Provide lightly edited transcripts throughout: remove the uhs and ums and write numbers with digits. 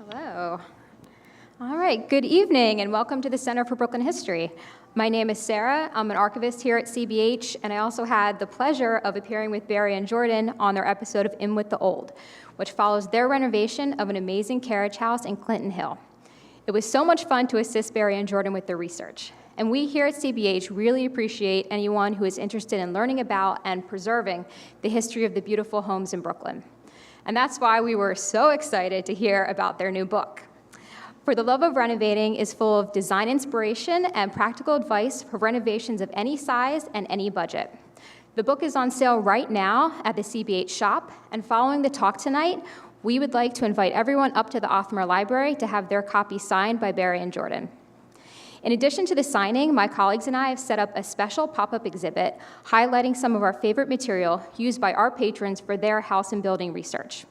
Hello. All right, good evening and welcome to the Center for Brooklyn History. My name is Sarah. I'm an archivist here at CBH, and I also had the pleasure of appearing with Barry and Jordan on their episode of In With the Old, which follows their renovation of an amazing carriage house in Clinton Hill. It was so much fun to assist Barry and Jordan with their research. And we here at CBH really appreciate anyone who is interested in learning about and preserving the history of the beautiful homes in Brooklyn. And that's why we were so excited to hear about their new book. For the Love of Renovating is full of design inspiration and practical advice for renovations of any size and any budget. The book is on sale right now at the CBH shop, and following the talk tonight, we would like to invite everyone up to the Othmer Library to have their copy signed by Barry and Jordan. In addition to the signing, my colleagues and I have set up a special pop-up exhibit highlighting some of our favorite material used by our patrons for their house and building research.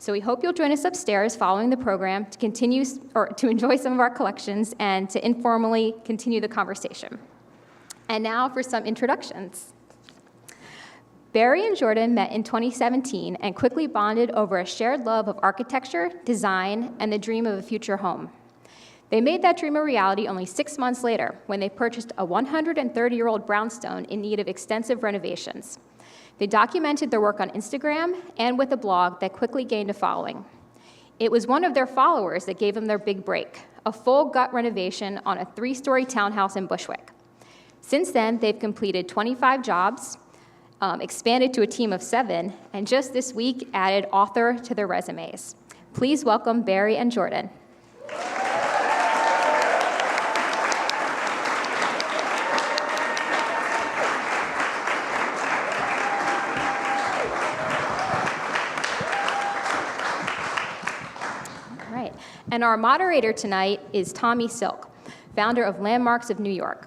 So we hope you'll join us upstairs following the program to continue or to enjoy some of our collections and to informally continue the conversation. And now for some introductions. Barry and Jordan met in 2017 and quickly bonded over a shared love of architecture, design, and the dream of a future home. They made that dream a reality only 6 months later when they purchased a 130-year-old brownstone in need of extensive renovations. They documented their work on Instagram and with a blog that quickly gained a following. It was one of their followers that gave them their big break, a full gut renovation on a 3-story townhouse in Bushwick. Since then, they've completed 25 jobs, expanded to a team of 7, and just this week added author to their resumes. Please welcome Barry and Jordan. And our moderator tonight is Tommy Silk, founder of Landmarks of New York.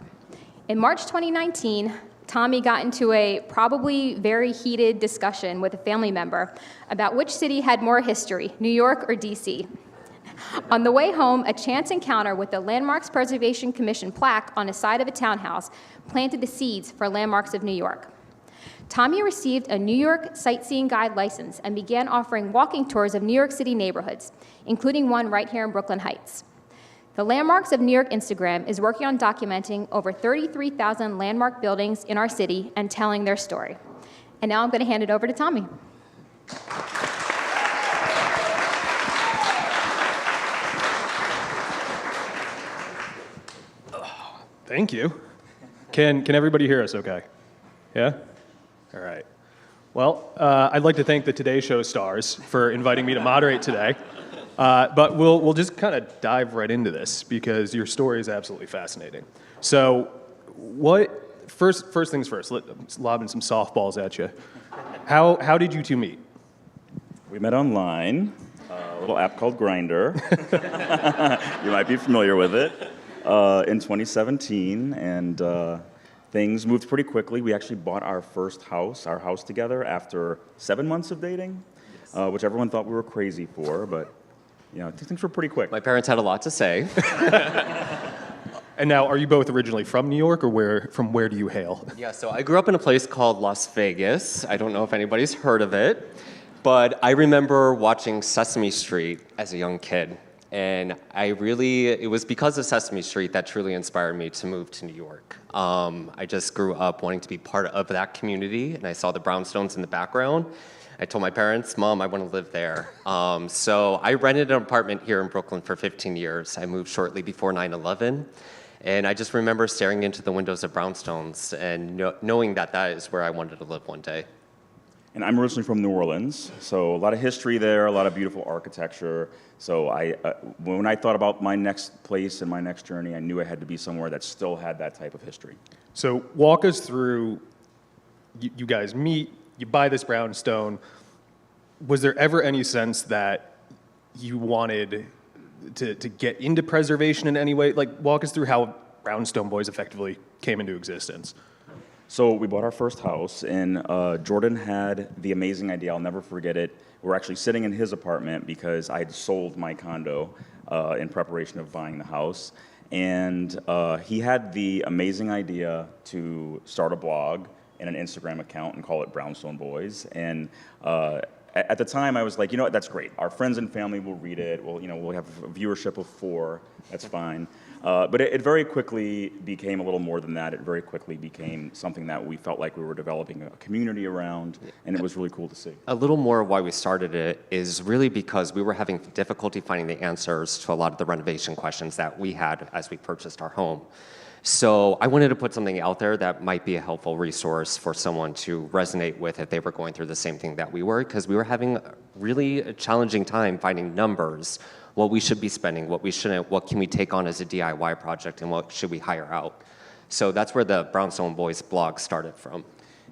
In March 2019, Tommy got into a probably very heated discussion with a family member about which city had more history, New York or DC. On the way home, a chance encounter with the Landmarks Preservation Commission plaque on the side of a townhouse planted the seeds for Landmarks of New York. Tommy received a New York sightseeing guide license and began offering walking tours of New York City neighborhoods, including one right here in Brooklyn Heights. The Landmarks of New York Instagram is working on documenting over 33,000 landmark buildings in our city and telling their story. And now I'm going to hand it over to Tommy. Thank you. Can everybody hear us okay? Yeah? All right. Well, I'd like to thank the Today Show stars for inviting me to moderate today. But we'll just kind of dive right into this because your story is absolutely fascinating. So, first things first, lobbing some softballs at you. How did you two meet? We met online, a little app called Grindr. You might be familiar with it. In 2017, and things moved pretty quickly. We actually bought our first house, our house together, after 7 months of dating, which everyone thought we were crazy for, but things were pretty quick. My parents had a lot to say. And now, are you both originally from New York, or from where do you hail? Yeah, so I grew up in a place called Las Vegas. I don't know if anybody's heard of it, but I remember watching Sesame Street as a young kid. And it was because of Sesame Street that truly inspired me to move to New York. I just grew up wanting to be part of that community, and I saw the brownstones in the background. I told my parents, Mom, I want to live there. So I rented an apartment here in Brooklyn for 15 years. I moved shortly before 9/11, and I just remember staring into the windows of brownstones and knowing that is where I wanted to live one day. And I'm originally from New Orleans, so a lot of history there, a lot of beautiful architecture. So when I thought about my next place and my next journey, I knew I had to be somewhere that still had that type of history. So walk us through, you guys meet, you buy this brownstone. Was there ever any sense that you wanted to get into preservation in any way? Like, walk us through how Brownstone Boys effectively came into existence. So we bought our first house, and Jordan had the amazing idea. I'll never forget it. We're actually sitting in his apartment because I had sold my condo in preparation of buying the house. And he had the amazing idea to start a blog and an Instagram account and call it Brownstone Boys. And at the time, I was like, you know what, that's great. Our friends and family will read it. We'll have a viewership of 4. That's fine. But it very quickly became a little more than that. It very quickly became something that we felt like we were developing a community around, and it was really cool to see. A little more of why we started it is really because we were having difficulty finding the answers to a lot of the renovation questions that we had as we purchased our home. So I wanted to put something out there that might be a helpful resource for someone to resonate with if they were going through the same thing that we were, because we were having really a challenging time finding numbers, what we should be spending, what we shouldn't, what can we take on as a DIY project, and what should we hire out. So that's where the Brownstone Boys blog started from.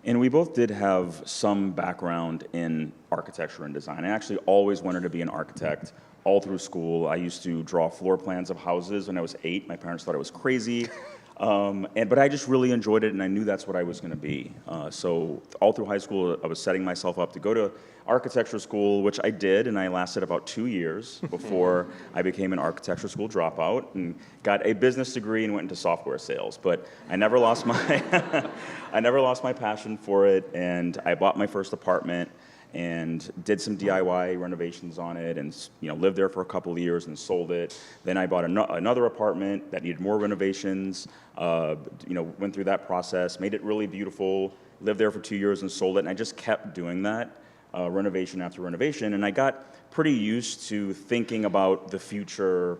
And we both did have some background in architecture and design. I actually always wanted to be an architect all through school. I used to draw floor plans of houses when I was 8. My parents thought I was crazy. But I just really enjoyed it, and I knew that's what I was going to be. So all through high school, I was setting myself up to go to architecture school, which I did, and I lasted about 2 years before I became an architecture school dropout and got a business degree and went into software sales. But I never lost my I never lost my passion for it, and I bought my first apartment and did some DIY renovations on it, and lived there for a couple of years and sold it. Then I bought another apartment that needed more renovations. Went through that process, made it really beautiful. Lived there for 2 years and sold it, and I just kept doing that, renovation after renovation. And I got pretty used to thinking about the future,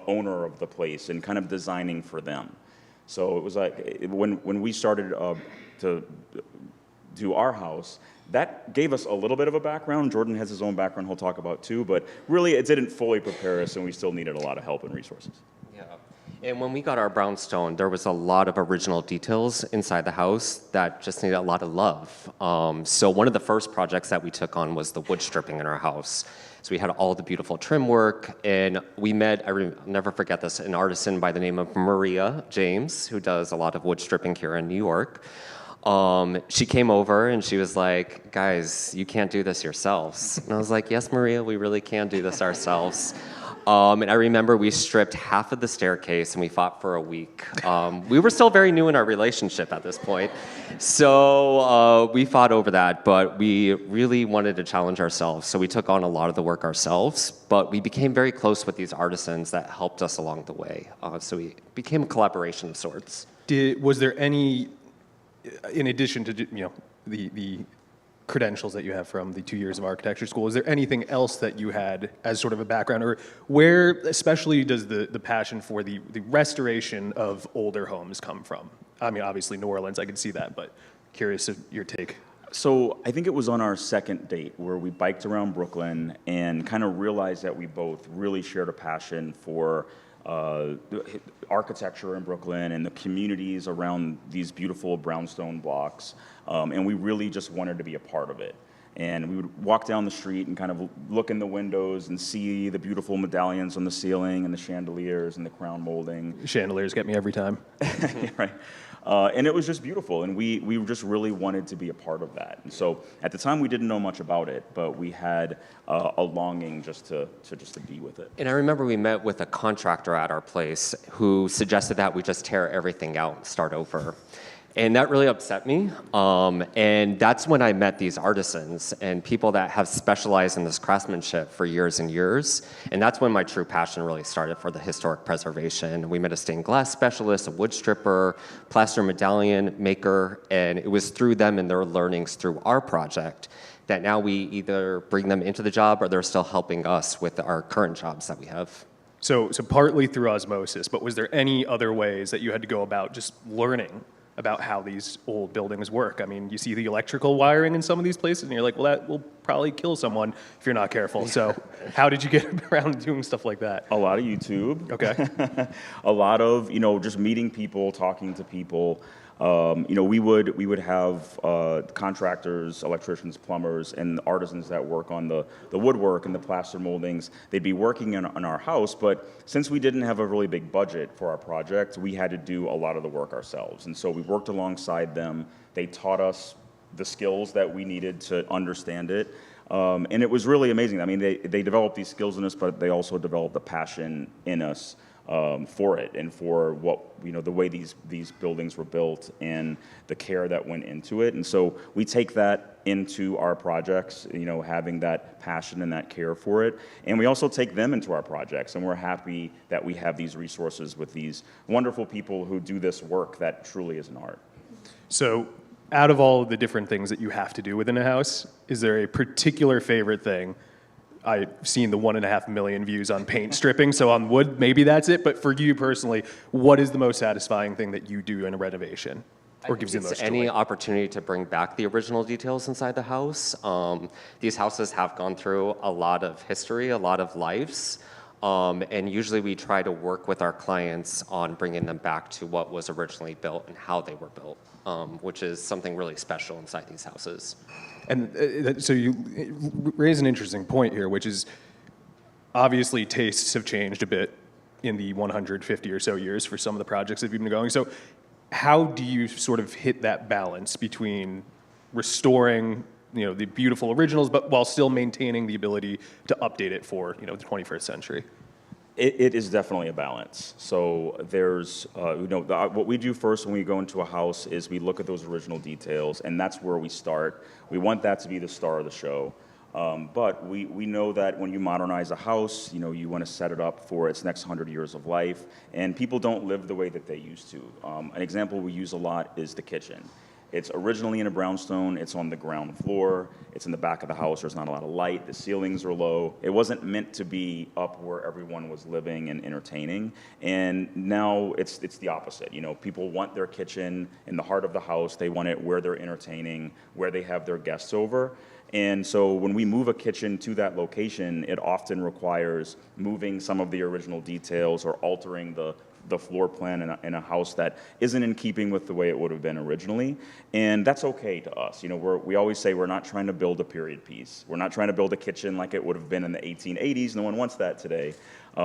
owner of the place and kind of designing for them. So it was like when we started to do our house, that gave us a little bit of a background. Jordan has his own background he'll talk about too, but really it didn't fully prepare us, and we still needed a lot of help and resources. Yeah. And when we got our brownstone, there was a lot of original details inside the house that just needed a lot of love. So one of the first projects that we took on was the wood stripping in our house. So we had all the beautiful trim work, and we met, I'll never forget this, an artisan by the name of Maria James, who does a lot of wood stripping here in New York. She came over and she was like, guys, you can't do this yourselves. And I was like, yes, Maria, we really can do this ourselves. And I remember we stripped half of the staircase and we fought for a week. We were still very new in our relationship at this point. So we fought over that, but we really wanted to challenge ourselves. So we took on a lot of the work ourselves, but we became very close with these artisans that helped us along the way. So we became a collaboration of sorts. Was there any, in addition to the credentials that you have from the 2 years of architecture school, is there anything else that you had as sort of a background, or where especially does the passion for the restoration of older homes come from? I mean, obviously New Orleans, I can see that, but curious of your take. So I think it was on our second date where we biked around Brooklyn and kind of realized that we both really shared a passion for architecture in Brooklyn and the communities around these beautiful brownstone blocks, and we really just wanted to be a part of it. And we would walk down the street and kind of look in the windows and see the beautiful medallions on the ceiling and the chandeliers and the crown molding. Chandeliers get me every time. Right. And it was just beautiful, and we just really wanted to be a part of that. And so at the time we didn't know much about it, but we had a longing just to be with it. And I remember we met with a contractor at our place who suggested that we just tear everything out and start over. And that really upset me. And that's when I met these artisans and people that have specialized in this craftsmanship for years and years. And that's when my true passion really started for the historic preservation. We met a stained glass specialist, a wood stripper, plaster medallion maker, and it was through them and their learnings through our project that now we either bring them into the job or they're still helping us with our current jobs that we have. So partly through osmosis, but was there any other ways that you had to go about just learning about how these old buildings work? I mean, you see the electrical wiring in some of these places, and you're like, well, that will probably kill someone if you're not careful. So how did you get around doing stuff like that? A lot of YouTube. Okay. A lot of, just meeting people, talking to people. We would have contractors, electricians, plumbers, and artisans that work on the woodwork and the plaster moldings. They'd be working on our house, but since we didn't have a really big budget for our project, we had to do a lot of the work ourselves. And so we worked alongside them. They taught us the skills that we needed to understand it. And it was really amazing. I mean, they developed these skills in us, but they also developed a passion in us for it and for what, the way these buildings were built and the care that went into it. And so we take that into our projects, having that passion and that care for it. And we also take them into our projects, and we're happy that we have these resources with these wonderful people who do this work that truly is an art. So out of all of the different things that you have to do within a house, is there a particular favorite thing? I've seen the 1.5 million views on paint stripping, so on wood, maybe that's it. But for you personally, what is the most satisfying thing that you do in a renovation? Or gives you the most any joy? opportunity to bring back the original details inside the house. These houses have gone through a lot of history, a lot of lives, and usually we try to work with our clients on bringing them back to what was originally built and how they were built, which is something really special inside these houses. And so you raise an interesting point here, which is obviously tastes have changed a bit in the 150 or so years for some of the projects that you've been going. So how do you sort of hit that balance between restoring, the beautiful originals, but while still maintaining the ability to update it for, the 21st century? It is definitely a balance. So there's, what we do first when we go into a house is we look at those original details, and that's where we start. We want that to be the star of the show. But we know that when you modernize a house, you want to set it up for its next 100 years of life, and people don't live the way that they used to. An example we use a lot is the kitchen. It's originally in a brownstone. It's on the ground floor. It's in the back of the house. There's not a lot of light. The ceilings are low. It wasn't meant to be up where everyone was living and entertaining. And now it's the opposite. People want their kitchen in the heart of the house. They want it where they're entertaining, where they have their guests over. And so when we move a kitchen to that location, it often requires moving some of the original details or altering the floor plan in a house that isn't in keeping with the way it would have been originally. And that's okay to us. We always say we're not trying to build a period piece. We're not trying to build a kitchen like it would have been in the 1880s. No one wants that today.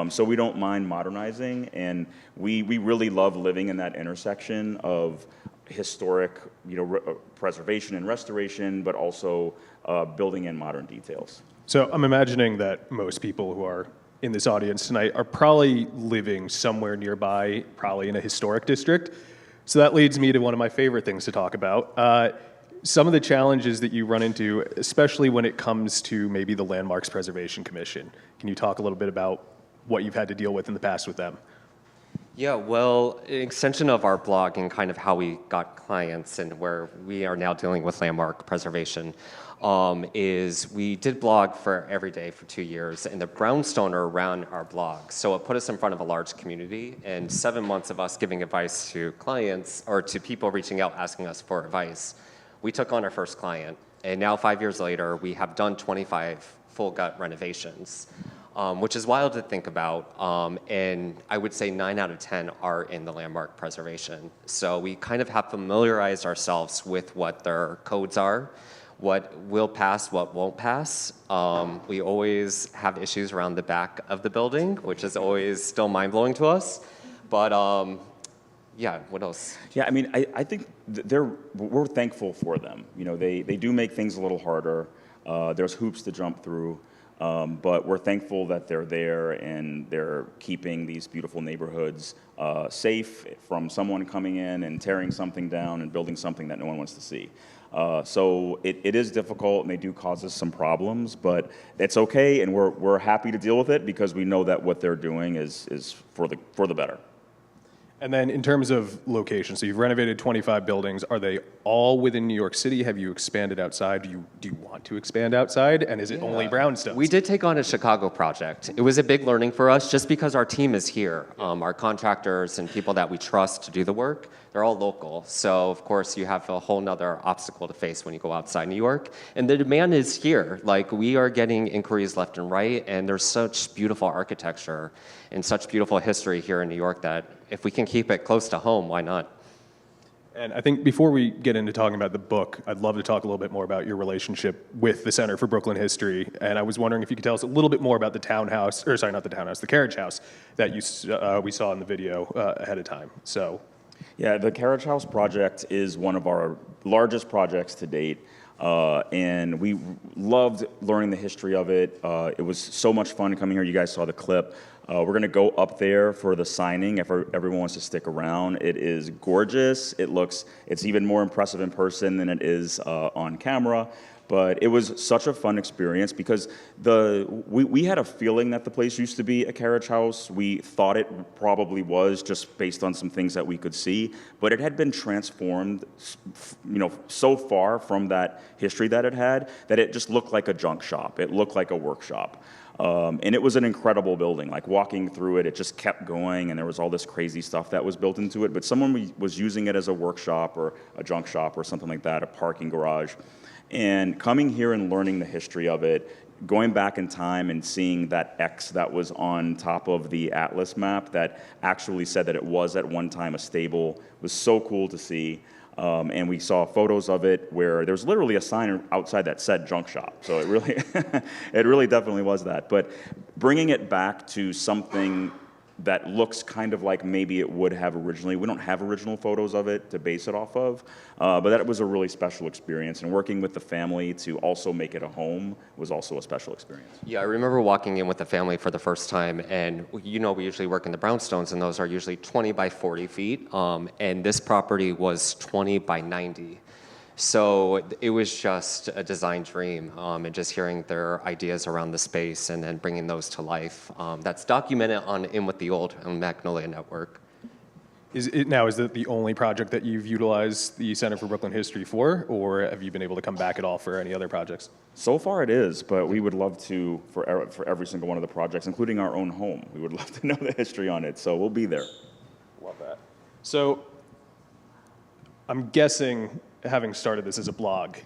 So we don't mind modernizing, and we really love living in that intersection of historic, preservation and restoration, but also building in modern details. So I'm imagining that most people who are in this audience tonight are probably living somewhere nearby, probably in a historic district. So that leads me to one of my favorite things to talk about. Some of the challenges that you run into, especially when it comes to maybe the Landmarks Preservation Commission. Can you talk a little bit about what you've had to deal with in the past with them? Yeah, well, an extension of our blog and kind of how we got clients and where we are now dealing with landmark preservation is we did blog for every day for 2 years, and the Brownstoner ran our blog. So it put us in front of a large community, and 7 months of us giving advice to clients or to people reaching out asking us for advice. We took on our first client, and now 5 years later, we have done 25 full gut renovations. Which is wild to think about, and I would say 9 out of 10 are in the landmark preservation. So we kind of have familiarized ourselves with what their codes are, what will pass, what won't pass. We always have issues around the back of the building, which is always still mind-blowing to us. But yeah, what else? Yeah, I think we're thankful for them. They do make things a little harder. There's hoops to jump through. But we're thankful that they're there and they're keeping these beautiful neighborhoods safe from someone coming in and tearing something down and building something that no one wants to see. So it is difficult, and they do cause us some problems, but it's okay, and we're happy to deal with it because we know that what they're doing is for the better. And then in terms of location, so you've renovated 25 buildings. Are they all within New York City? Have you expanded outside? Do you want to expand outside? And is it only brownstones? We did take on a Chicago project. It was a big learning for us just because our team is here. Our contractors and people that we trust to do the work, they're all local. So, of course, you have a whole nother obstacle to face when you go outside New York. And the demand is here. Like, we are getting inquiries left and right, and there's such beautiful architecture and such beautiful history here in New York that if we can keep it close to home, why not? And I think before we get into talking about the book, I'd love to talk a little bit more about your relationship with the Center for Brooklyn History. And I was wondering if you could tell us a little bit more about the townhouse, or sorry, not the townhouse, the carriage house that we saw in the video ahead of time. So, yeah, the Carriage House project is one of our largest projects to date. And we loved learning the history of it. It was so much fun coming here. You guys saw the clip. We're going to go up there for the signing if everyone wants to stick around. It is gorgeous. It's even more impressive in person than it is on camera. But it was such a fun experience because we had a feeling that the place used to be a carriage house. We thought it probably was just based on some things that we could see, but it had been transformed, so far from that history that it had that it just looked like a junk shop. It looked like a workshop. And it was an incredible building. Like walking through it, it just kept going, and there was all this crazy stuff that was built into it. But someone was using it as a workshop or a junk shop or something like that, a parking garage. And coming here and learning the history of it, going back in time and seeing that X that was on top of the Atlas map that actually said that it was at one time a stable was so cool to see. And we saw photos of it where there's literally a sign outside that said junk shop. So it really, it really definitely was that. But bringing it back to something that looks kind of like maybe it would have originally. We don't have original photos of it to base it off of, but that was a really special experience. And working with the family to also make it a home was also a special experience. Yeah, I remember walking in with the family for the first time, and we usually work in the Brownstones, and those are usually 20 by 40 feet, and this property was 20 by 90. So it was just a design dream, and just hearing their ideas around the space and then bringing those to life. That's documented on In With the Old on Magnolia Network. Is it the only project that you've utilized the Center for Brooklyn History for, or have you been able to come back at all for any other projects? So far it is, but we would love to for every single one of the projects, including our own home. We would love to know the history on it, so we'll be there. Love that. So I'm guessing, having started this as a blog,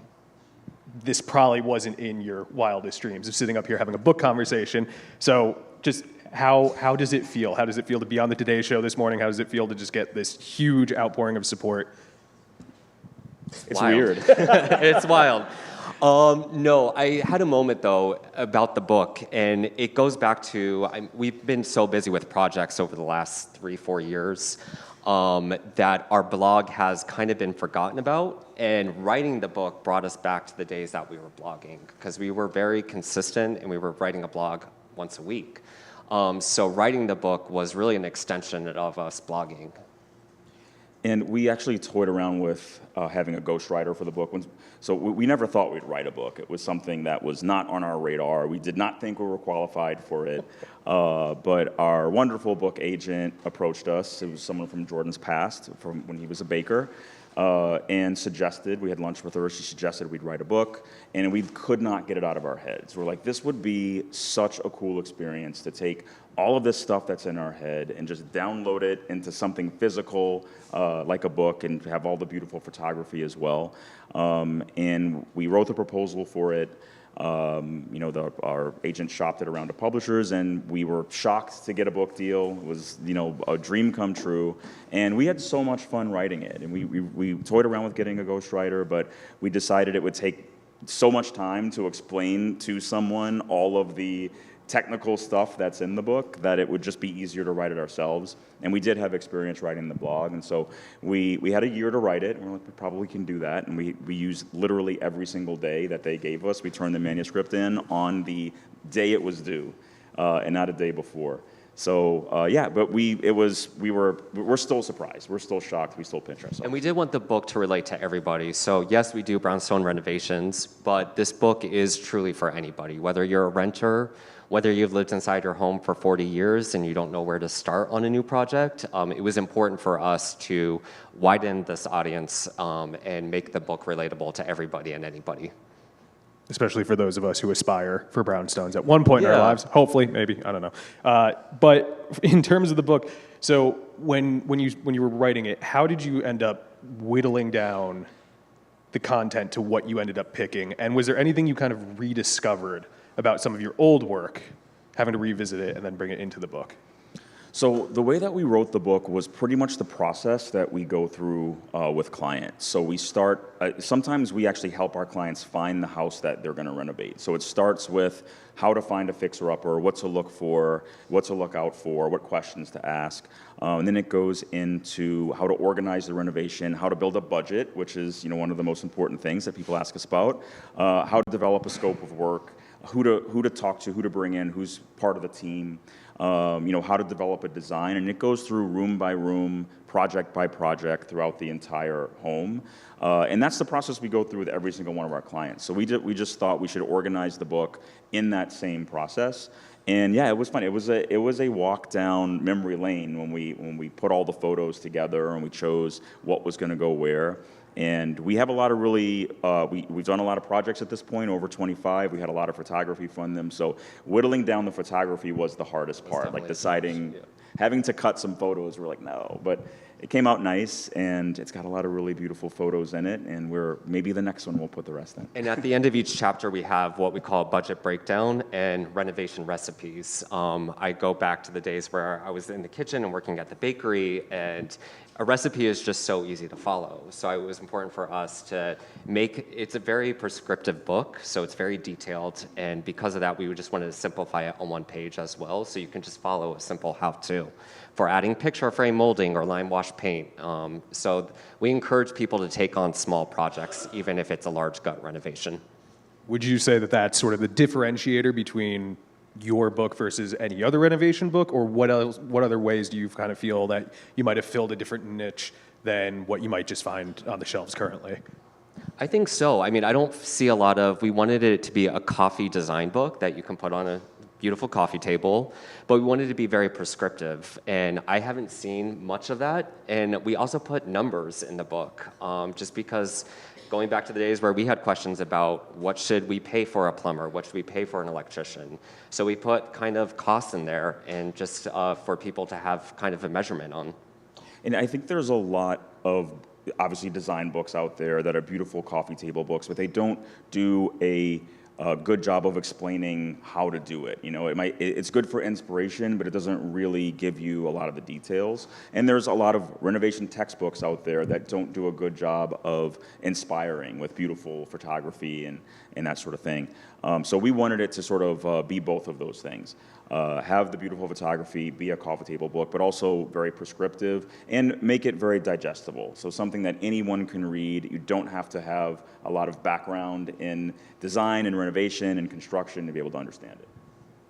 this probably wasn't in your wildest dreams of sitting up here having a book conversation. So just how does it feel? How does it feel to be on the Today Show this morning? How does it feel to just get this huge outpouring of support? It's Wild. weird. It's wild. No, I had a moment though about the book, and it goes back to we've been so busy with projects over the last 3-4 years that our blog has kind of been forgotten about, and writing the book brought us back to the days that we were blogging, because we were very consistent and we were writing a blog once a week. So writing the book was really an extension of us blogging. And we actually toyed around with having a ghostwriter for the book. So we never thought we'd write a book. It was something that was not on our radar. We did not think we were qualified for it. But our wonderful book agent approached us. It was someone from Jordan's past, from when he was a baker, and suggested, we had lunch with her, she suggested we'd write a book, and we could not get it out of our heads. We're like, this would be such a cool experience to take all of this stuff that's in our head and just download it into something physical, like a book, and have all the beautiful photography as well. And we wrote the proposal for it. Our agent shopped it around to publishers, and we were shocked to get a book deal. It was, a dream come true. And we had so much fun writing it. And we toyed around with getting a ghostwriter, but we decided it would take so much time to explain to someone all of the technical stuff that's in the book that it would just be easier to write it ourselves. And we did have experience writing the blog, and so we had a year to write it, and we're like, we probably can do that. And we used literally every single day that they gave us. We turned the manuscript in on the day it was due, and not a day before. So but we're still surprised. We're still shocked. We still pinch ourselves. And we did want the book to relate to everybody. So yes, we do brownstone renovations, but this book is truly for anybody, whether you're a renter, whether you've lived inside your home for 40 years and you don't know where to start on a new project. It was important for us to widen this audience and make the book relatable to everybody and anybody. Especially for those of us who aspire for brownstones at one point in our lives. Hopefully, maybe, I don't know. But in terms of the book, so when you were writing it, how did you end up whittling down the content to what you ended up picking? And was there anything you kind of rediscovered about some of your old work, having to revisit it and then bring it into the book? So the way that we wrote the book was pretty much the process that we go through with clients. So we start, sometimes we actually help our clients find the house that they're going to renovate. So it starts with how to find a fixer-upper, what to look for, what to look out for, what questions to ask. And then it goes into how to organize the renovation, how to build a budget, which is one of the most important things that people ask us about, how to develop a scope of work, who to talk to, who to bring in, who's part of the team, how to develop a design, and it goes through room by room, project by project throughout the entire home. And that's the process we go through with every single one of our clients. So we just thought we should organize the book in that same process. And yeah, it was fun. It was a walk down memory lane when we put all the photos together and we chose what was going to go where. And we have a lot of really, we've done a lot of projects at this point, over 25. We had a lot of photography from them. So whittling down the photography was the hardest part, like deciding, having to cut some photos. We're like, no, but it came out nice, and it's got a lot of really beautiful photos in it, and maybe the next one we'll put the rest in. And at the end of each chapter, we have what we call a budget breakdown and renovation recipes. I go back to the days where I was in the kitchen and working at the bakery, and a recipe is just so easy to follow. So it was important for us to it's a very prescriptive book, so it's very detailed, and because of that, we just wanted to simplify it on one page as well, so you can just follow a simple how-to for adding picture frame molding or lime wash paint. So we encourage people to take on small projects, even if it's a large gut renovation. Would you say that that's sort of the differentiator between your book versus any other renovation book, or what other ways do you kind of feel that you might have filled a different niche than what you might just find on the shelves currently? I think so. I mean, I don't see a lot of, we wanted it to be a coffee design book that you can put on a beautiful coffee table, but we wanted to be very prescriptive, and I haven't seen much of that. And we also put numbers in the book, just because going back to the days where we had questions about what should we pay for a plumber, what should we pay for an electrician. So we put kind of costs in there, and just for people to have kind of a measurement on. And I think there's a lot of obviously design books out there that are beautiful coffee table books, but they don't do a good job of explaining how to do it. It's good for inspiration, but it doesn't really give you a lot of the details. And there's a lot of renovation textbooks out there that don't do a good job of inspiring with beautiful photography and that sort of thing. So we wanted it to sort of be both of those things. Have the beautiful photography, be a coffee table book, but also very prescriptive and make it very digestible. So something that anyone can read. You don't have to have a lot of background in design and renovation and construction to be able to understand it.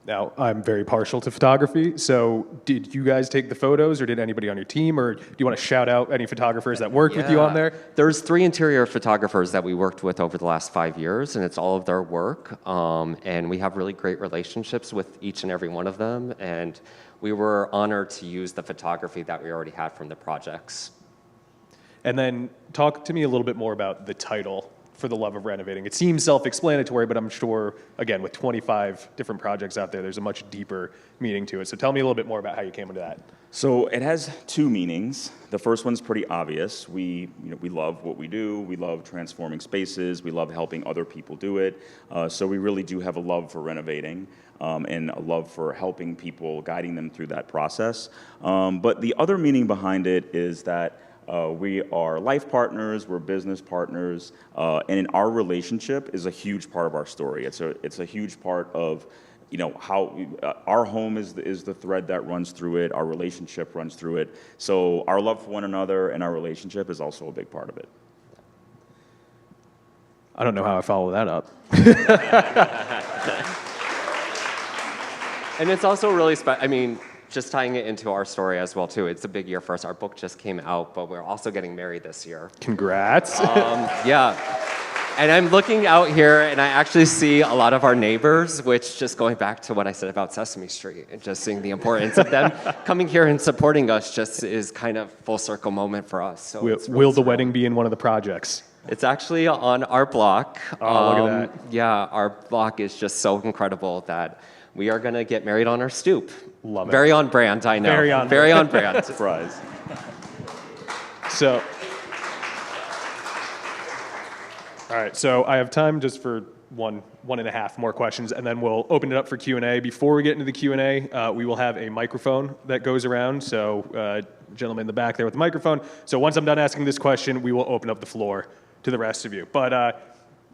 Now, I'm very partial to photography, so did you guys take the photos, or did anybody on your team, or do you want to shout out any photographers that worked with you on there? There's 3 interior photographers that we worked with over the last 5 years, and it's all of their work, and we have really great relationships with each and every one of them, and we were honored to use the photography that we already had from the projects. And then talk to me a little bit more about the title for the Love of Renovating. It seems self-explanatory, but I'm sure, again, with 25 different projects out there, there's a much deeper meaning to it. So tell me a little bit more about how you came into that. So it has 2 meanings. The first one's pretty obvious. We love what we do. We love transforming spaces. We love helping other people do it. So we really do have a love for renovating and a love for helping people, guiding them through that process. But the other meaning behind it is that we are life partners, we're business partners, and our relationship is a huge part of our story. It's a huge part of how our home is the thread that runs through it, our relationship runs through it. So our love for one another and our relationship is also a big part of it. I don't know how I follow that up. And it's also really just tying it into our story as well, too. It's a big year for us. Our book just came out, but we're also getting married this year. Congrats. Yeah. And I'm looking out here, and I actually see a lot of our neighbors, which, just going back to what I said about Sesame Street, and just seeing the importance of them coming here and supporting us just is kind of full circle moment for us. So will the wedding be in one of the projects? It's actually on our block. Oh, look at that. Yeah, our block is just so incredible that we are going to get married on our stoop. Love it. Very on brand, I know. Very on brand. Surprise. So, all right, so I have time just for one and a half more questions, and then we'll open it up for Q&A. Before we get into the Q&A, we will have a microphone that goes around. So, gentleman in the back there with the microphone. So once I'm done asking this question, we will open up the floor to the rest of you. But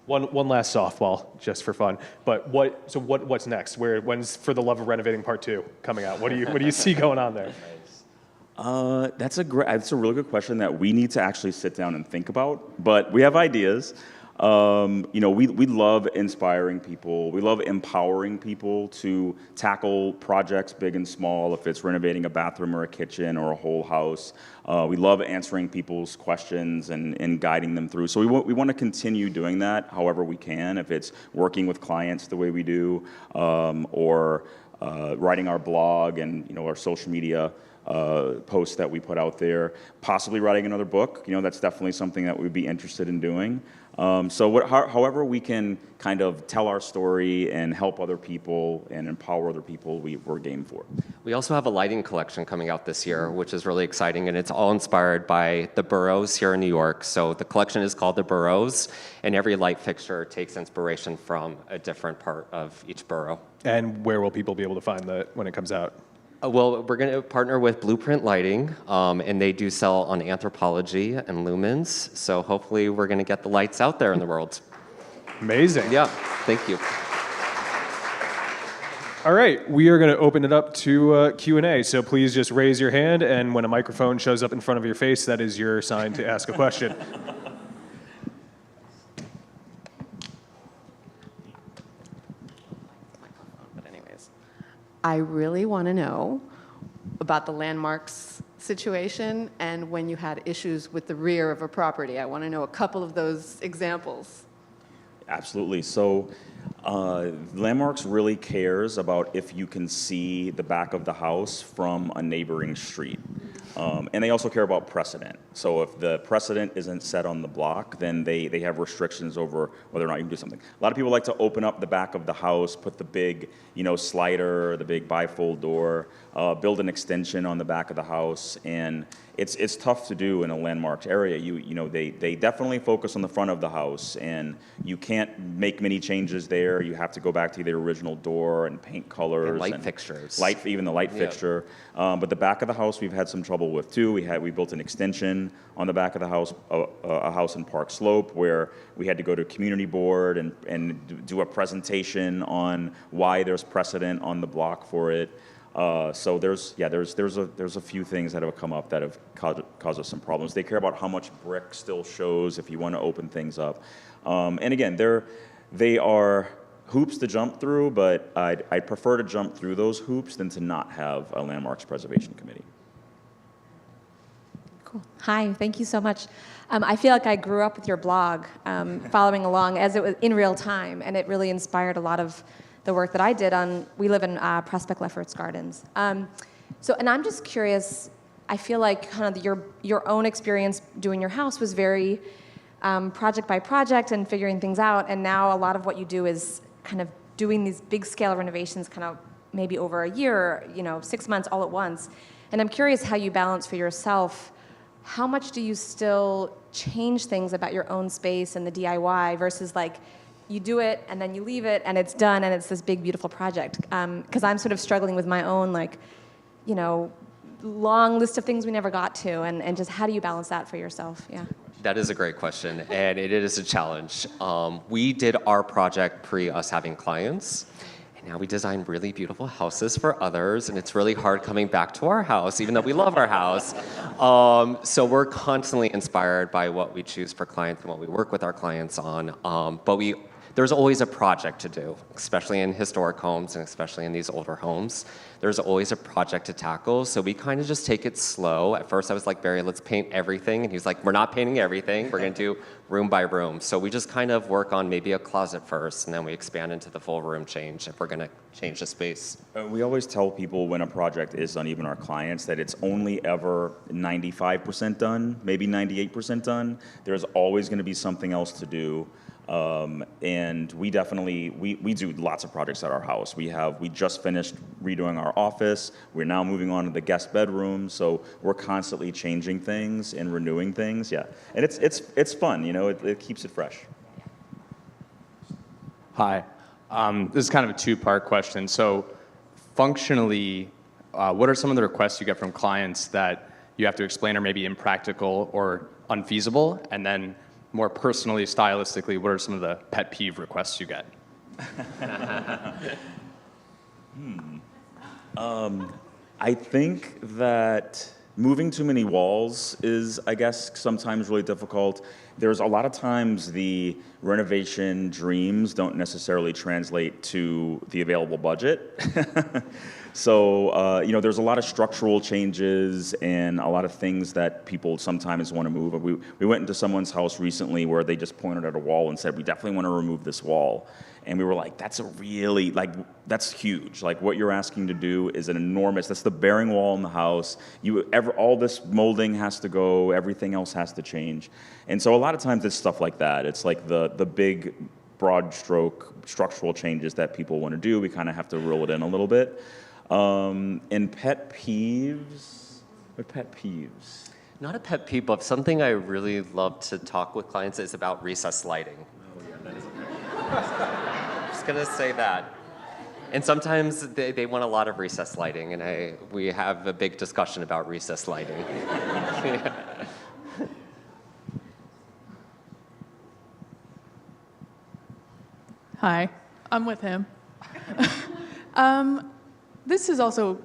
one last softball, just for fun. But what's next? When's for the Love of Renovating Part 2 coming out? What do you see going on there? That's a really good question that we need to actually sit down and think about. But we have ideas. We love inspiring people. We love empowering people to tackle projects big and small, if it's renovating a bathroom or a kitchen or a whole house. We love answering people's questions and guiding them through. So we want to continue doing that however we can, if it's working with clients the way we do, or writing our blog and our social media posts that we put out there, possibly writing another book. That's definitely something that we'd be interested in doing. However we can kind of tell our story and help other people and empower other people, we're game for. We also have a lighting collection coming out this year, which is really exciting, and it's all inspired by the boroughs here in New York. So the collection is called the Boroughs, and every light fixture takes inspiration from a different part of each borough. And where will people be able to find that when it comes out? Well, we're going to partner with Blueprint Lighting, and they do sell on Anthropology and Lumens. So hopefully we're going to get the lights out there in the world. Amazing. Yeah, thank you. All right, we are going to open it up to Q&A. So please just raise your hand, and when a microphone shows up in front of your face, that is your sign to ask a question. I really want to know about the landmarks situation and when you had issues with the rear of a property. I want to know a couple of those examples. Absolutely. So Landmarks really cares about if you can see the back of the house from a neighboring street. And they also care about precedent. So if the precedent isn't set on the block, then they have restrictions over whether or not you can do something. A lot of people like to open up the back of the house, put the big, slider, the big bifold door, build an extension on the back of the house, and it's tough to do in a landmarked area. They definitely focus on the front of the house, and you can't make many changes there. You have to go back to the original door and paint colors and light fixtures. Even the light fixture. But the back of the house we've had some trouble with too. We built an extension on the back of the house, a house in Park Slope, where we had to go to community board and do a presentation on why there's precedent on the block for it. So there's a few things that have come up that have caused us some problems. They care about how much brick still shows if you want to open things up. And again, they are hoops to jump through, but I'd prefer to jump through those hoops than to not have a landmarks preservation committee. Cool. Hi, thank you so much. I feel like I grew up with your blog, following along as it was in real time, and it really inspired a lot of the work that I did we live in Prospect Lefferts Gardens. And I'm just curious, I feel like kind of your own experience doing your house was very project by project and figuring things out, and now a lot of what you do is kind of doing these big scale renovations kind of maybe over a year, 6 months all at once. And I'm curious how you balance for yourself, how much do you still change things about your own space and the DIY versus like you do it and then you leave it and it's done and it's this big beautiful project? Because I'm sort of struggling with my own long list of things we never got to, and just how do you balance that for yourself? Yeah. That is a great question, and it is a challenge. We did our project pre us having clients, and now we design really beautiful houses for others, and it's really hard coming back to our house, even though we love our house. So we're constantly inspired by what we choose for clients and what we work with our clients on. But there's always a project to do, especially in historic homes and especially in these older homes. There's always a project to tackle, so we kind of just take it slow. At first I was like, Barry, let's paint everything. And he was like, we're not painting everything. We're gonna do room by room. So we just kind of work on maybe a closet first, and then we expand into the full room change if we're gonna change the space. We always tell people when a project is done, even our clients, that it's only ever 95% done, maybe 98% done. There's always gonna be something else to do. And we definitely, we do lots of projects at our house. We just finished redoing our office. We're now moving on to the guest bedroom. So we're constantly changing things and renewing things. Yeah. And it's fun, it keeps it fresh. Hi. This is kind of a two-part question. So functionally, what are some of the requests you get from clients that you have to explain are maybe impractical or unfeasible? And then more personally, stylistically, what are some of the pet peeve requests you get? I think that moving too many walls is, I guess, sometimes really difficult. There's a lot of times the renovation dreams don't necessarily translate to the available budget. So, there's a lot of structural changes and a lot of things that people sometimes want to move. We went into someone's house recently where they just pointed at a wall and said, we definitely want to remove this wall. And we were like, that's huge. Like, what you're asking to do is that's the bearing wall in the house. All this molding has to go, everything else has to change. And so a lot of times it's stuff like that. It's like the big, broad stroke structural changes that people want to do. We kind of have to reel it in a little bit. And pet peeves? What pet peeves? Not a pet peeve, but something I really love to talk with clients is about recessed lighting. Oh, yeah, that is a Just gonna say that. And sometimes they want a lot of recessed lighting, and we have a big discussion about recessed lighting. Hi, I'm with him. This is also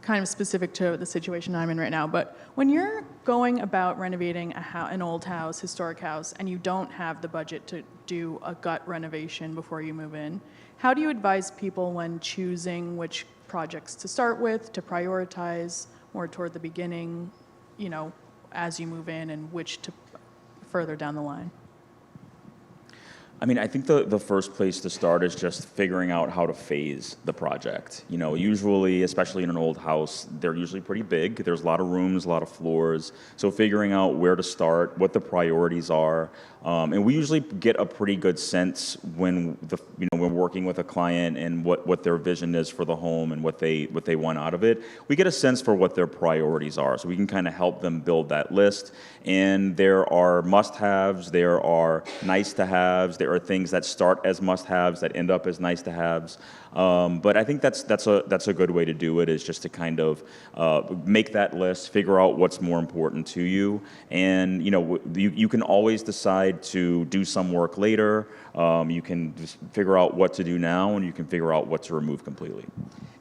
kind of specific to the situation I'm in right now, but when you're going about renovating an old house, historic house, and you don't have the budget to do a gut renovation before you move in, how do you advise people when choosing which projects to start with, to prioritize more toward the beginning, as you move in, and which to further down the line? I mean, I think the first place to start is just figuring out how to phase the project. Usually, especially in an old house, they're usually pretty big. There's a lot of rooms, a lot of floors. So figuring out where to start, what the priorities are. And we usually get a pretty good sense when we're working with a client and what their vision is for the home and what they want out of it. We get a sense for what their priorities are. So we can kind of help them build that list. And there are must-haves, there are nice-to-haves, there are things that start as must-haves that end up as nice-to-haves. But I think that's a good way to do it, is just to kind of make that list, figure out what's more important to you, and you can always decide to do some work later. You can just figure out what to do now, and you can figure out what to remove completely.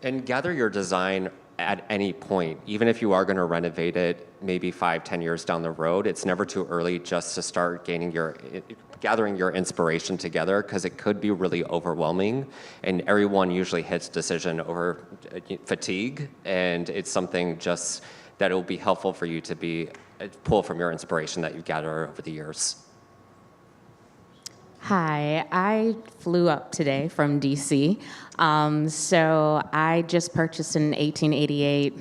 And gather your design at any point, even if you are going to renovate it maybe 5-10 years down the road. It's never too early just to start gathering your inspiration together, because it could be really overwhelming, and everyone usually hits decision over fatigue, and it's something just that it will be helpful for you to pull from your inspiration that you gather over the years. Hi, I flew up today from DC. So I just purchased an 1888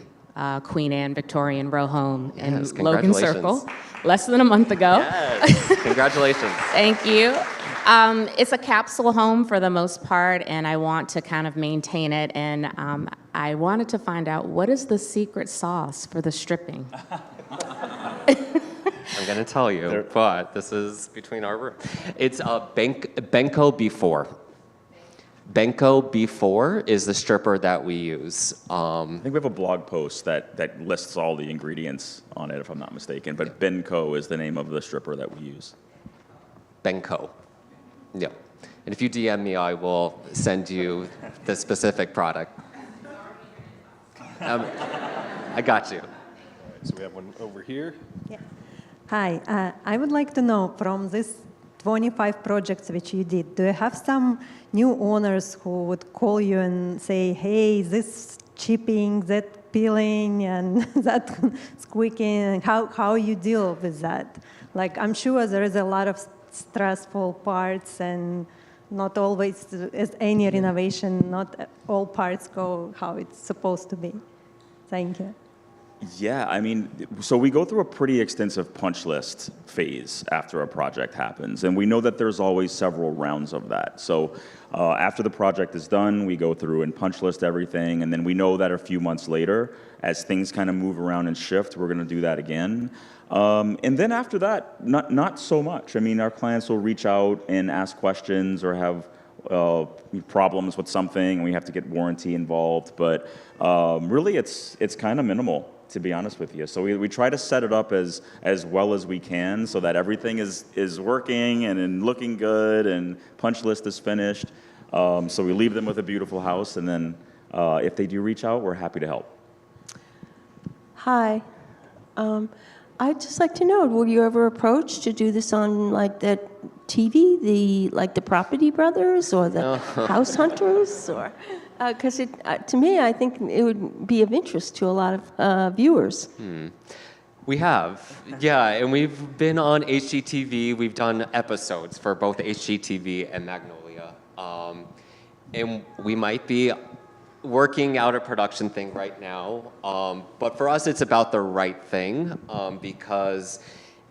Queen Anne Victorian row home in Logan Circle less than a month ago. Yes, congratulations. Thank you. It's a capsule home for the most part, and I want to kind of maintain it. And I wanted to find out, what is the secret sauce for the stripping? I'm going to tell you, but this is between our room. It's Benko B4. Benko B4 is the stripper that we use. I think we have a blog post that lists all the ingredients on it, if I'm not mistaken. But Benko is the name of the stripper that we use. Benko. Yeah. And if you DM me, I will send you the specific product. I got you. So we have one over here. Yeah. Hi, I would like to know, from this 25 projects which you did, do you have some new owners who would call you and say, hey, this chipping, that peeling, and that squeaking, how you deal with that? Like, I'm sure there is a lot of stressful parts, and not always, as any renovation, not all parts go how it's supposed to be. Thank you. Yeah, I mean, so we go through a pretty extensive punch list phase after a project happens, and we know that there's always several rounds of that. So after the project is done, we go through and punch list everything, and then we know that a few months later, as things kind of move around and shift, we're going to do that again. And then after that, not so much. I mean, our clients will reach out and ask questions or have problems with something, and we have to get warranty involved. But really, it's kind of minimal, to be honest with you. So we try to set it up as well as we can so that everything is working and looking good and punch list is finished. So we leave them with a beautiful house, and then if they do reach out, we're happy to help. Hi. I'd just like to know, were you ever approached to do this on like the TV, the Property Brothers or the House Hunters, or because to me, I think it would be of interest to a lot of viewers. We have, yeah, and we've been on HGTV. We've done episodes for both HGTV and Magnolia, and we might be working out a production thing right now, but for us, it's about the right thing, because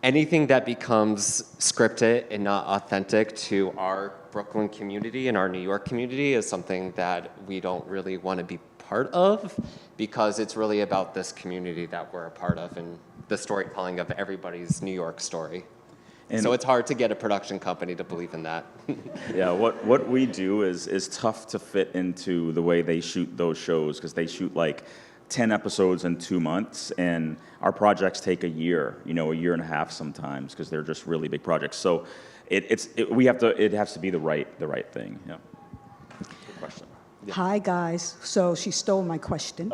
anything that becomes scripted and not authentic to our Brooklyn community and our New York community is something that we don't really want to be part of, because it's really about this community that we're a part of and the storytelling of everybody's New York story. And so it's hard to get a production company to believe in that. Yeah, what we do is tough to fit into the way they shoot those shows, because they shoot like 10 episodes in 2 months, and our projects take a year, a year and a half sometimes, because they're just really big projects. So it has to be the right thing. Yeah. Good question. Yeah. Hi guys. So she stole my question.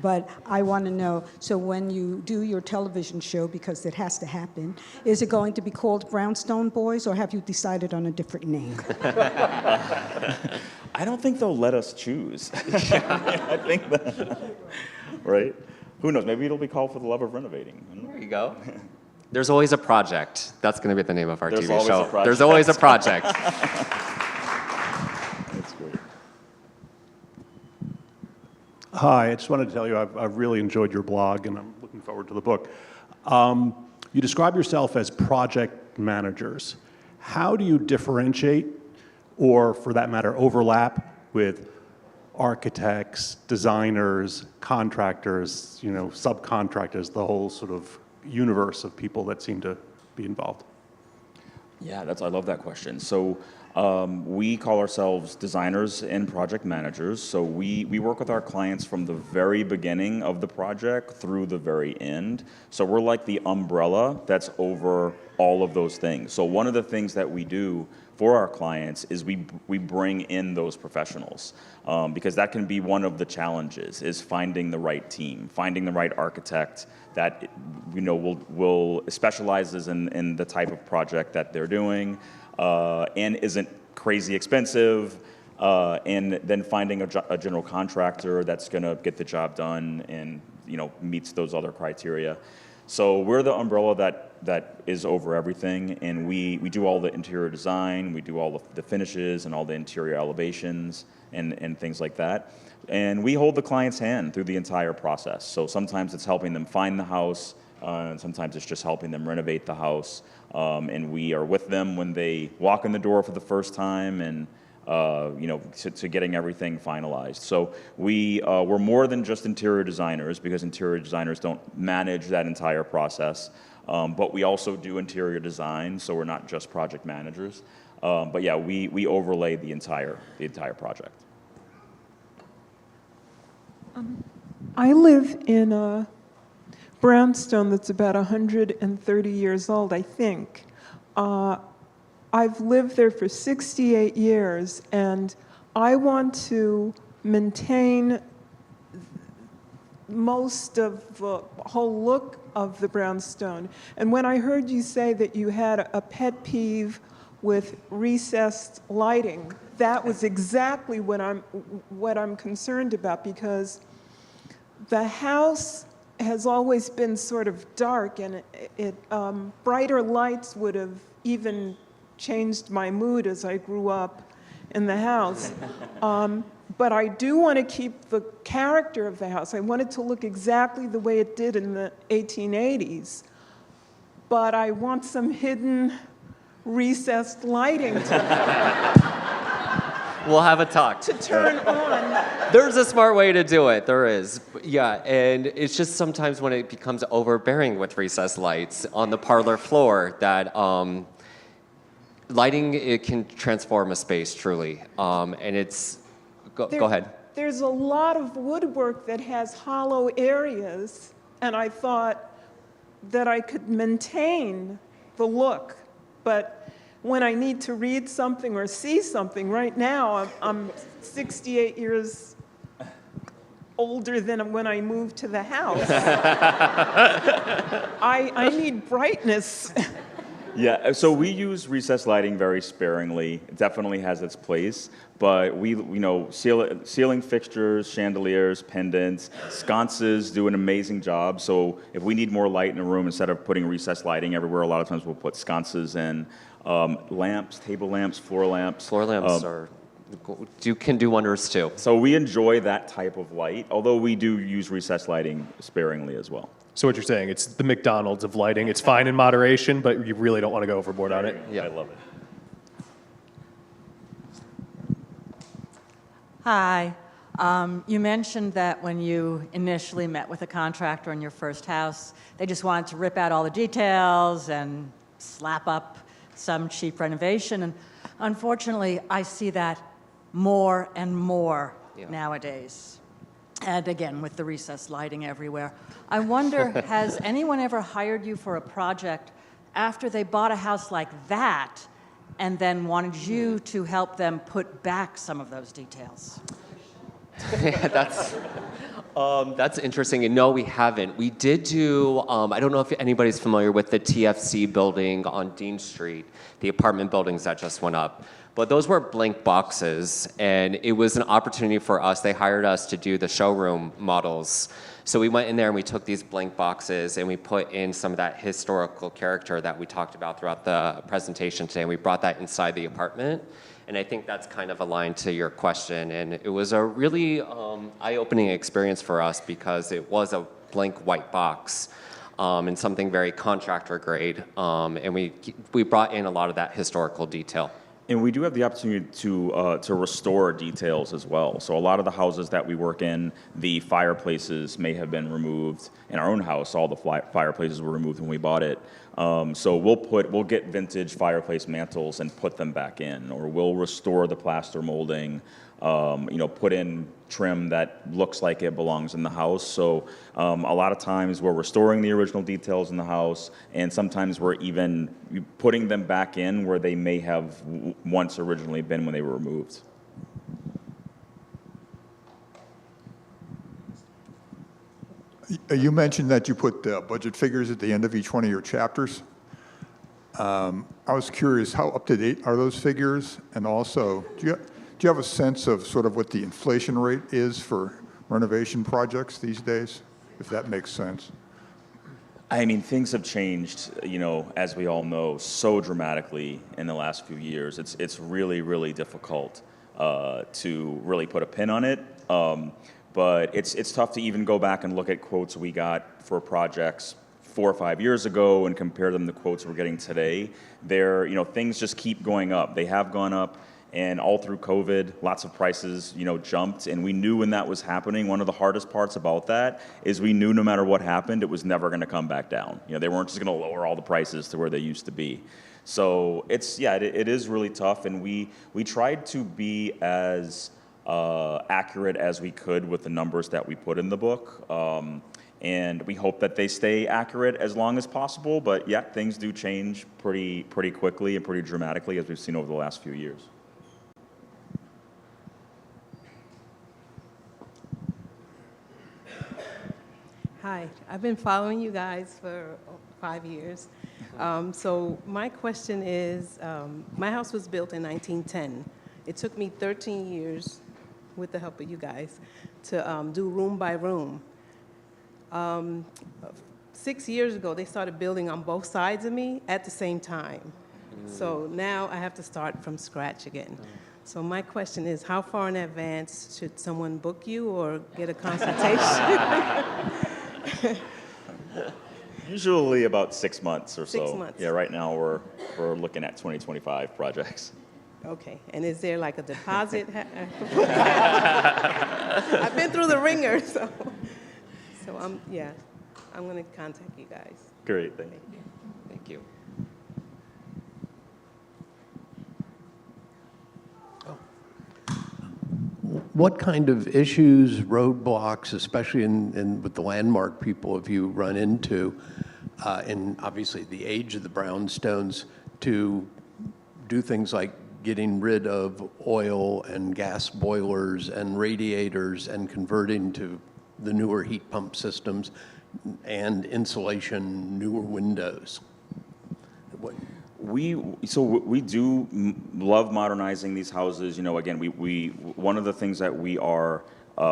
But I want to know, so when you do your television show, because it has to happen, is it going to be called Brownstone Boys, or have you decided on a different name? I don't think they'll let us choose. I think that, right? Who knows? Maybe it'll be called For the Love of Renovating. There you go. There's always a project. That's going to be the name of our There's TV always show. a project. There's always a project. That's great. Hi, I just wanted to tell you I've really enjoyed your blog, and I'm looking forward to the book. You describe yourself as project managers. How do you differentiate, or for that matter, overlap with architects, designers, contractors, subcontractors, the whole sort of universe of people that seem to be involved? Yeah, I love that question. So we call ourselves designers and project managers. So we work with our clients from the very beginning of the project through the very end. So we're like the umbrella that's over all of those things. So one of the things that we do for our clients is we bring in those professionals, because that can be one of the challenges, is finding the right team, finding the right architect that will specializes in the type of project that they're doing, and isn't crazy expensive, and then finding a general contractor that's going to get the job done and meets those other criteria. So we're the umbrella that is over everything, and we do all the interior design, we do all the finishes and all the interior elevations and things like that. And we hold the client's hand through the entire process. So sometimes it's helping them find the house, and sometimes it's just helping them renovate the house. And we are with them when they walk in the door for the first time, and to getting everything finalized. So we're more than just interior designers, because interior designers don't manage that entire process. But we also do interior design, so we're not just project managers. But yeah, we overlay the entire project. I live in a brownstone that's about 130 years old, I think. I've lived there for 68 years, and I want to maintain most of the whole look of the brownstone. And when I heard you say that you had a pet peeve with recessed lighting, that was exactly what I'm concerned about, because the house has always been sort of dark, and brighter lights would have even changed my mood as I grew up in the house. But I do want to keep the character of the house. I want it to look exactly the way it did in the 1880s. But I want some hidden recessed lighting We'll have a talk. to turn on. There's a smart way to do it. There is. Yeah, and it's just sometimes when it becomes overbearing with recessed lights on the parlor floor that Lighting, it can transform a space truly, and it's. Go ahead. There's a lot of woodwork that has hollow areas, and I thought that I could maintain the look, but when I need to read something or see something, right now I'm 68 years older than when I moved to the house. I need brightness. Yeah, so we use recessed lighting very sparingly. It definitely has its place, but ceiling fixtures, chandeliers, pendants, sconces do an amazing job. So if we need more light in a room, instead of putting recessed lighting everywhere, a lot of times we'll put sconces in. Lamps, table lamps, floor lamps. Floor lamps can do wonders too. So we enjoy that type of light, although we do use recessed lighting sparingly as well. So what you're saying, it's the McDonald's of lighting. It's fine in moderation, but you really don't want to go overboard on it. Yeah, I love it. Hi. You mentioned that when you initially met with a contractor in your first house, they just wanted to rip out all the details and slap up some cheap renovation. And unfortunately, I see that more and more nowadays. And again, with the recessed lighting everywhere. I wonder, has anyone ever hired you for a project after they bought a house like that and then wanted you to help them put back some of those details? That's interesting. And no, we haven't. We did do, I don't know if anybody's familiar with the TFC building on Dean Street, the apartment buildings that just went up. But those were blank boxes, and it was an opportunity for us. They hired us to do the showroom models. So we went in there and we took these blank boxes and we put in some of that historical character that we talked about throughout the presentation today, and we brought that inside the apartment. And I think that's kind of aligned to your question. And it was a really eye-opening experience for us because it was a blank white box and something very contractor grade. And we brought in a lot of that historical detail. And we do have the opportunity to restore details as well. So a lot of the houses that we work in, the fireplaces may have been removed. In our own house, all the fireplaces were removed when we bought it. So we'll get vintage fireplace mantles and put them back in, or we'll restore the plaster molding. Put in trim that looks like it belongs in the house. So a lot of times we're restoring the original details in the house, and sometimes we're even putting them back in where they may have once originally been when they were removed. You mentioned that you put budget figures at the end of each one of your chapters. I was curious, how up to date are those figures? And also, do you have a sense of sort of what the inflation rate is for renovation projects these days, if that makes sense? I mean, things have changed, as we all know, so dramatically in the last few years. It's really, really difficult to really put a pin on it. But it's tough to even go back and look at quotes we got for projects 4 or 5 years ago and compare them to quotes we're getting today. Things just keep going up. They have gone up. And all through COVID, lots of prices, jumped. And we knew when that was happening, one of the hardest parts about that is we knew no matter what happened, it was never going to come back down. They weren't just going to lower all the prices to where they used to be. So it is really tough. And we tried to be as accurate as we could with the numbers that we put in the book. And we hope that they stay accurate as long as possible. But yeah, things do change pretty quickly and pretty dramatically, as we've seen over the last few years. Hi, I've been following you guys for 5 years. So my question is, my house was built in 1910. It took me 13 years, with the help of you guys, to do room by room. 6 years ago, they started building on both sides of me at the same time. So now I have to start from scratch again. So my question is, how far in advance should someone book you or get a consultation? Usually about 6 months or so. 6 months. Yeah, right now we're looking at 2025 projects. Okay, and is there like a deposit? I've been through the ringer, so I'm going to contact you guys. Great, thank you. Thank you. what kind of issues, roadblocks, especially with the landmark people, have you run into, in obviously the age of the brownstones, to do things like getting rid of oil and gas boilers and radiators and converting to the newer heat pump systems and insulation, newer windows? We do love modernizing these houses. You know, again, one of the things that we are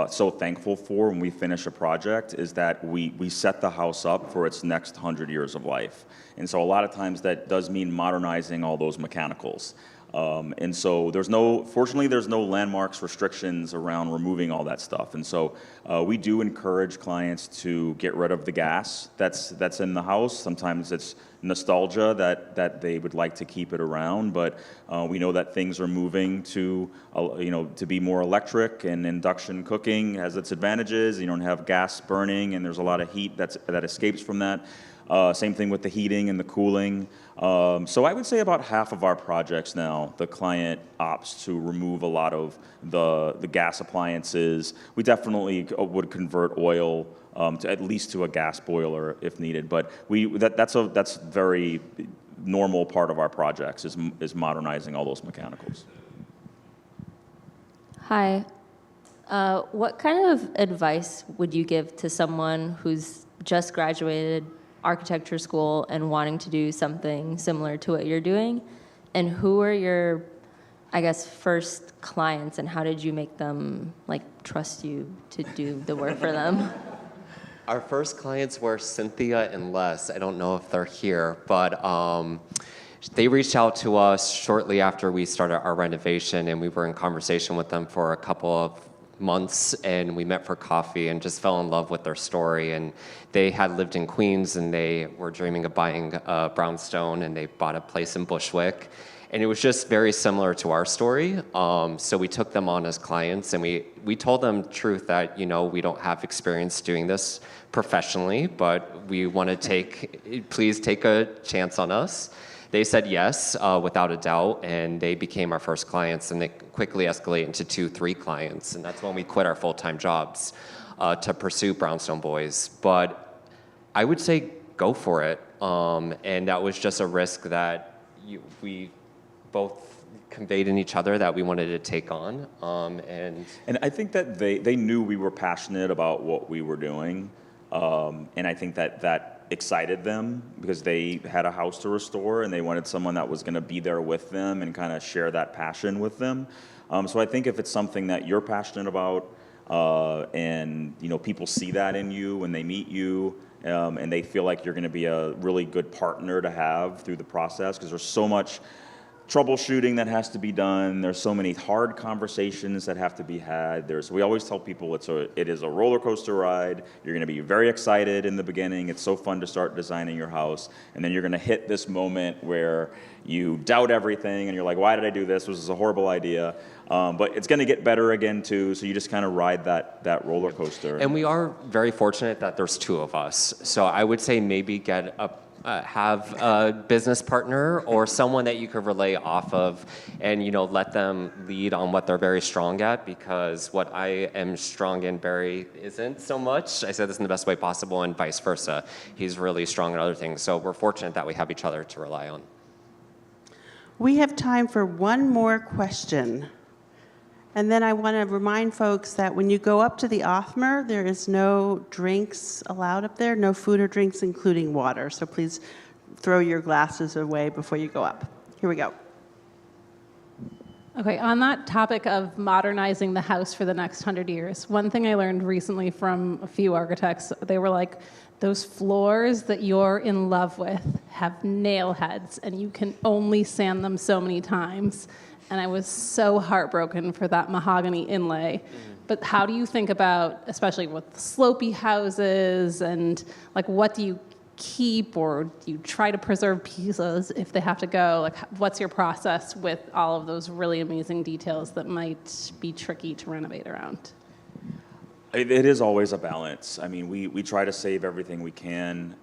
so thankful for when we finish a project is that we set the house up for its next 100 years of life. And so a lot of times that does mean modernizing all those mechanicals. And so fortunately, there's no landmarks restrictions around removing all that stuff. And so we do encourage clients to get rid of the gas that's in the house. Sometimes it's nostalgia that they would like to keep it around, but we know that things are moving to be more electric, and induction cooking has its advantages. You don't have gas burning, and there's a lot of heat that escapes from that. Same thing with the heating and the cooling. So I would say about half of our projects now, the client opts to remove a lot of the gas appliances. We definitely would convert oil to at least to a gas boiler if needed, but that's very normal part of our projects is modernizing all those mechanicals. Hi. What kind of advice would you give to someone who's just graduated architecture school and wanting to do something similar to what you're doing? And who are your, I guess, first clients, and how did you make them trust you to do the work for them? Our first clients were Cynthia and Les. I don't know if they're here, but they reached out to us shortly after we started our renovation, and we were in conversation with them for a couple of months, and we met for coffee and just fell in love with their story. And they had lived in Queens, and they were dreaming of buying a brownstone, and they bought a place in Bushwick. And it was just very similar to our story. So we took them on as clients, and we told them the truth that, we don't have experience doing this professionally, but we want to please take a chance on us. They said yes, without a doubt, and they became our first clients, and they quickly escalated into 2-3 clients, and that's when we quit our full-time jobs to pursue Brownstone Boys. But I would say go for it, and that was just a risk that we both conveyed in each other that we wanted to take on. And I think that they knew we were passionate about what we were doing, and I think that excited them because they had a house to restore, and they wanted someone that was going to be there with them and kind of share that passion with them. So I think if it's something that you're passionate about, and people see that in you when they meet you, and they feel like you're going to be a really good partner to have through the process, because there's so much troubleshooting that has to be done. There's so many hard conversations that have to be had. We always tell people it is a roller coaster ride. You're going to be very excited in the beginning. It's so fun to start designing your house, and then you're going to hit this moment where you doubt everything, and you're like, why did I do this? This was a horrible idea. But it's going to get better again too. So you just kind of ride that roller coaster. And we are very fortunate that there's 2 of us. So I would say maybe have a business partner or someone that you could relay off of, and let them lead on what they're very strong at, because what I am strong in, Barry isn't so much. I said this in the best way possible, and vice versa. He's really strong in other things. So we're fortunate that we have each other to rely on. We have time for one more question. And then I want to remind folks that when you go up to the Othmer, there is no drinks allowed up there, no food or drinks, including water. So please throw your glasses away before you go up. Here we go. Okay, on that topic of modernizing the house for the next 100 years, one thing I learned recently from a few architects, they were like, those floors that you're in love with have nail heads, and you can only sand them so many times. And I was so heartbroken for that mahogany inlay. But how do you think about, especially with slopey houses, and what do you keep, or do you try to preserve pieces if they have to go? What's your process with all of those really amazing details that might be tricky to renovate around? It is always a balance. I mean, we try to save everything we can.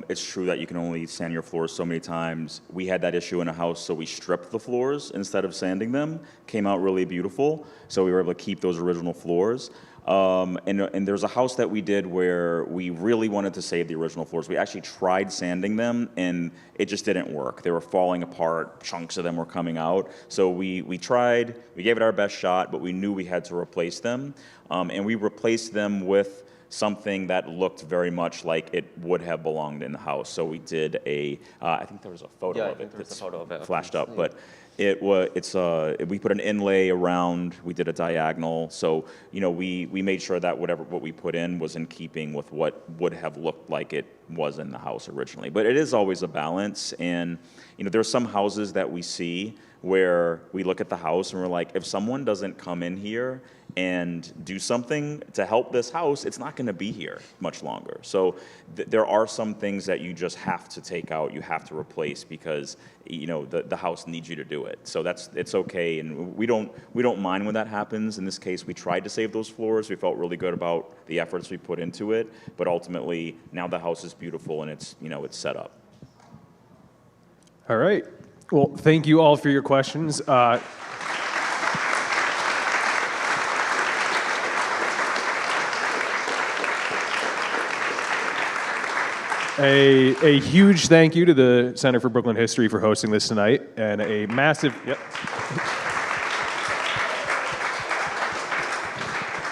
It's true that you can only sand your floors so many times. We had that issue in a house, so we stripped the floors instead of sanding them. Came out really beautiful, so we were able to keep those original floors. And there's a house that we did where we really wanted to save the original floors. We actually tried sanding them, and it just didn't work. They were falling apart. Chunks of them were coming out. So we tried. We gave it our best shot, but we knew we had to replace them. And we replaced them with something that looked very much like it would have belonged in the house. So we did I think there was a photo of it that's flashed up, but we put an inlay around, we did a diagonal. So, we made sure that what we put in was in keeping with what would have looked like it was in the house originally. But it is always a balance. And, there's some houses that we see where we look at the house and we're like, if someone doesn't come in here and do something to help this house, it's not going to be here much longer. So there are some things that you just have to take out, you have to replace because the house needs you to do it. So it's okay, and we don't mind when that happens. In this case, we tried to save those floors. We felt really good about the efforts we put into it, but ultimately now the house is beautiful and it's set up. All right. Well, thank you all for your questions. A huge thank you to the Center for Brooklyn History for hosting this tonight, and a massive,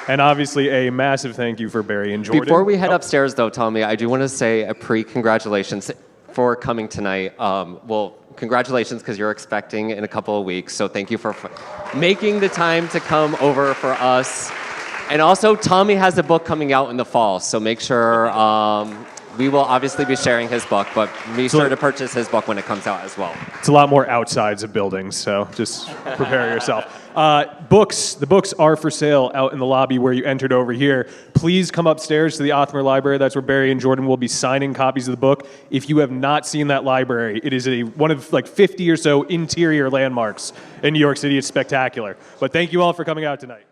and obviously a massive thank you for Barry and Jordan. Before we head upstairs, though, Tommy, I do want to say a pre-congratulations for coming tonight. Congratulations, because you're expecting in a couple of weeks, so thank you for making the time to come over for us. And also, Tommy has a book coming out in the fall, so make sure, we will obviously be sharing his book, but be sure to purchase his book when it comes out as well. It's a lot more outsides of buildings, so just prepare yourself. The books are for sale out in the lobby where you entered over here. Please come upstairs to the Othmer Library. That's where Barry and Jordan will be signing copies of the book. If you have not seen that library, it is one of 50 or so interior landmarks in New York City. It's spectacular. But thank you all for coming out tonight.